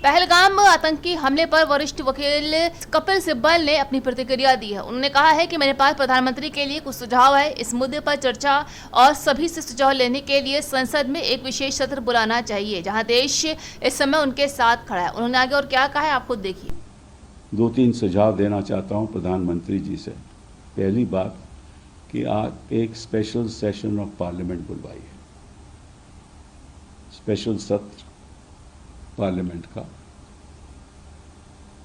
पहलगाम आतंकी हमले पर वरिष्ठ वकील कपिल सिब्बल ने अपनी प्रतिक्रिया दी है। उन्होंने कहा है कि मेरे पास प्रधानमंत्री के लिए कुछ सुझाव है। इस मुद्दे पर चर्चा और सभी से सुझाव लेने के लिए संसद में एक विशेष सत्र बुलाना चाहिए, जहां देश इस समय उनके साथ खड़ा है। उन्होंने आगे और क्या कहा है, आप खुद देखिए। 2-3 सुझाव देना चाहता हूं प्रधानमंत्री जी से। पहली बात कि आप एक स्पेशल सेशन ऑफ पार्लियामेंट बुलवाइए, स्पेशल सत्र पार्लियामेंट का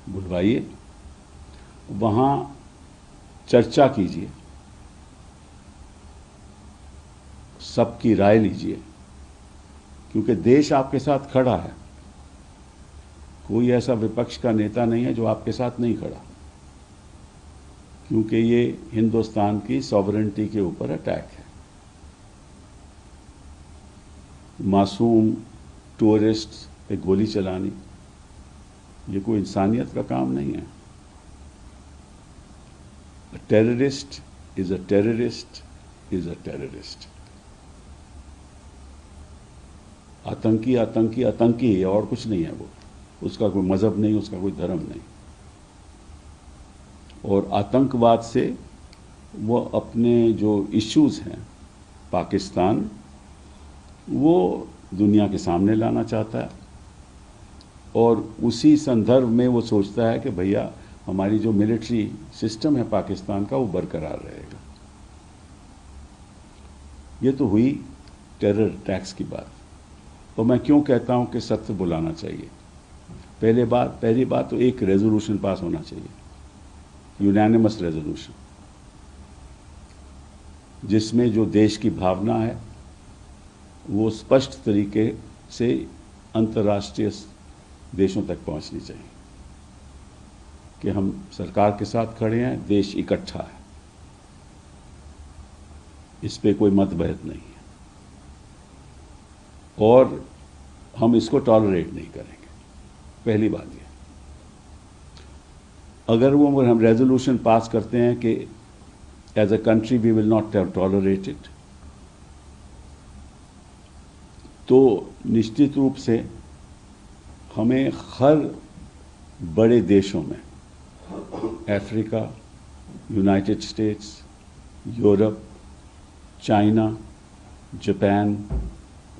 बुलवाइए, वहां चर्चा कीजिए, सबकी राय लीजिए, क्योंकि देश आपके साथ खड़ा है। कोई ऐसा विपक्ष का नेता नहीं है जो आपके साथ नहीं खड़ा, क्योंकि ये हिंदुस्तान की सॉवरेनिटी के ऊपर अटैक है। मासूम टूरिस्ट पे गोली चलानी ये कोई इंसानियत का काम नहीं है। Terrorist is a terrorist is a terrorist. आतंकी आतंकी आतंकी है और कुछ नहीं है। वो उसका कोई मजहब नहीं, उसका कोई धर्म नहीं। और आतंकवाद से वो अपने जो इश्यूज हैं पाकिस्तान, वो दुनिया के सामने लाना चाहता है और उसी संदर्भ में वो सोचता है कि भैया हमारी जो मिलिट्री सिस्टम है पाकिस्तान का वो बरकरार रहेगा। ये तो हुई टेरर टैक्स की बात। तो मैं क्यों कहता हूं कि सत्र बुलाना चाहिए। पहली बात तो एक रेजोल्यूशन पास होना चाहिए, यूनानिमस रेजोल्यूशन, जिसमें जो देश की भावना है वो स्पष्ट तरीके से अंतर्राष्ट्रीय देशों तक पहुंचनी चाहिए कि हम सरकार के साथ खड़े हैं, देश इकट्ठा है, इस पे कोई मतभेद नहीं है और हम इसको टॉलरेट नहीं करेंगे। पहली बात ये, अगर वो हम रेजोल्यूशन पास करते हैं कि as a country we will not tolerate it, तो निश्चित रूप से हमें हर बड़े देशों में, Africa, United States, Europe, China, Japan,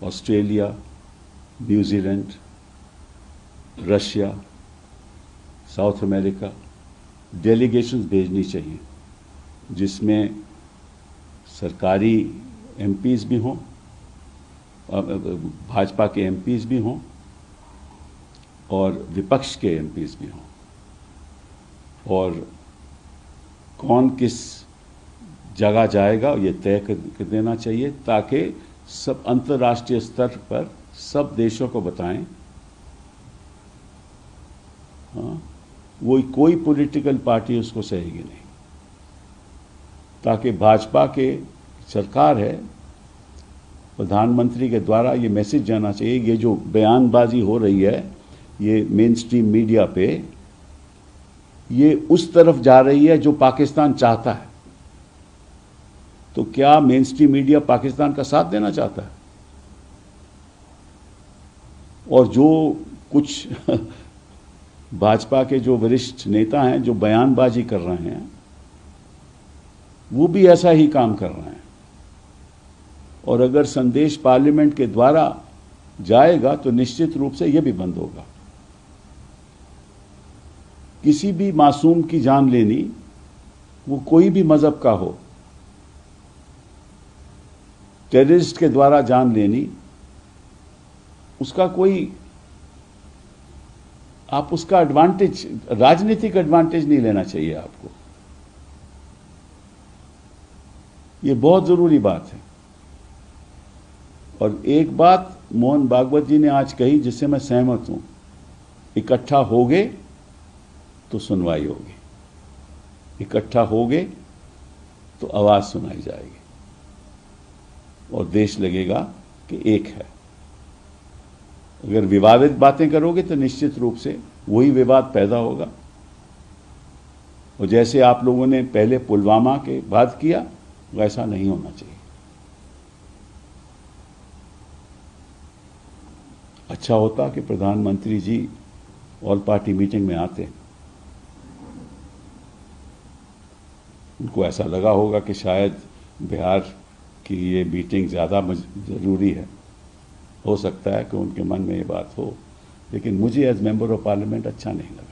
Australia, New Zealand, Russia, South America delegations भेजनी चाहिए, जिसमें सरकारी एमपीज भी हों, भाजपा के एमपीज भी हों और विपक्ष के एमपीज भी हों, और कौन किस जगह जाएगा ये तय कर देना चाहिए, ताकि सब अंतर्राष्ट्रीय स्तर पर सब देशों को बताएं। हाँ, वो कोई पॉलिटिकल पार्टी उसको सहेगी नहीं, ताकि भाजपा के सरकार है, प्रधानमंत्री के द्वारा ये मैसेज जाना चाहिए। ये जो बयानबाजी हो रही है ये मेन स्ट्रीम मीडिया पे, ये उस तरफ जा रही है जो पाकिस्तान चाहता है। तो क्या मेन स्ट्रीम मीडिया पाकिस्तान का साथ देना चाहता है? और जो कुछ भाजपा के जो वरिष्ठ नेता हैं जो बयानबाजी कर रहे हैं, वो भी ऐसा ही काम कर रहे हैं। और अगर संदेश पार्लियामेंट के द्वारा जाएगा तो निश्चित रूप से यह भी बंद होगा। किसी भी मासूम की जान लेनी, वो कोई भी मजहब का हो, टेररिस्ट के द्वारा जान लेनी, उसका कोई, आप उसका एडवांटेज, राजनीतिक एडवांटेज नहीं लेना चाहिए आपको। ये बहुत जरूरी बात है। और एक बात मोहन भागवत जी ने आज कही जिससे मैं सहमत हूं, इकट्ठा होगे तो सुनवाई होगी, इकट्ठा होगे तो आवाज सुनाई जाएगी और देश लगेगा कि एक है। अगर विवादित बातें करोगे तो निश्चित रूप से वही विवाद पैदा होगा, और जैसे आप लोगों ने पहले पुलवामा के बाद किया, वैसा नहीं होना चाहिए। अच्छा होता कि प्रधानमंत्री जी ऑल पार्टी मीटिंग में आते हैं। उनको ऐसा लगा होगा कि शायद बिहार की ये मीटिंग ज़्यादा ज़रूरी है। हो सकता है कि उनके मन में ये बात हो, लेकिन मुझे एज मेंबर ऑफ पार्लियामेंट अच्छा नहीं लगा।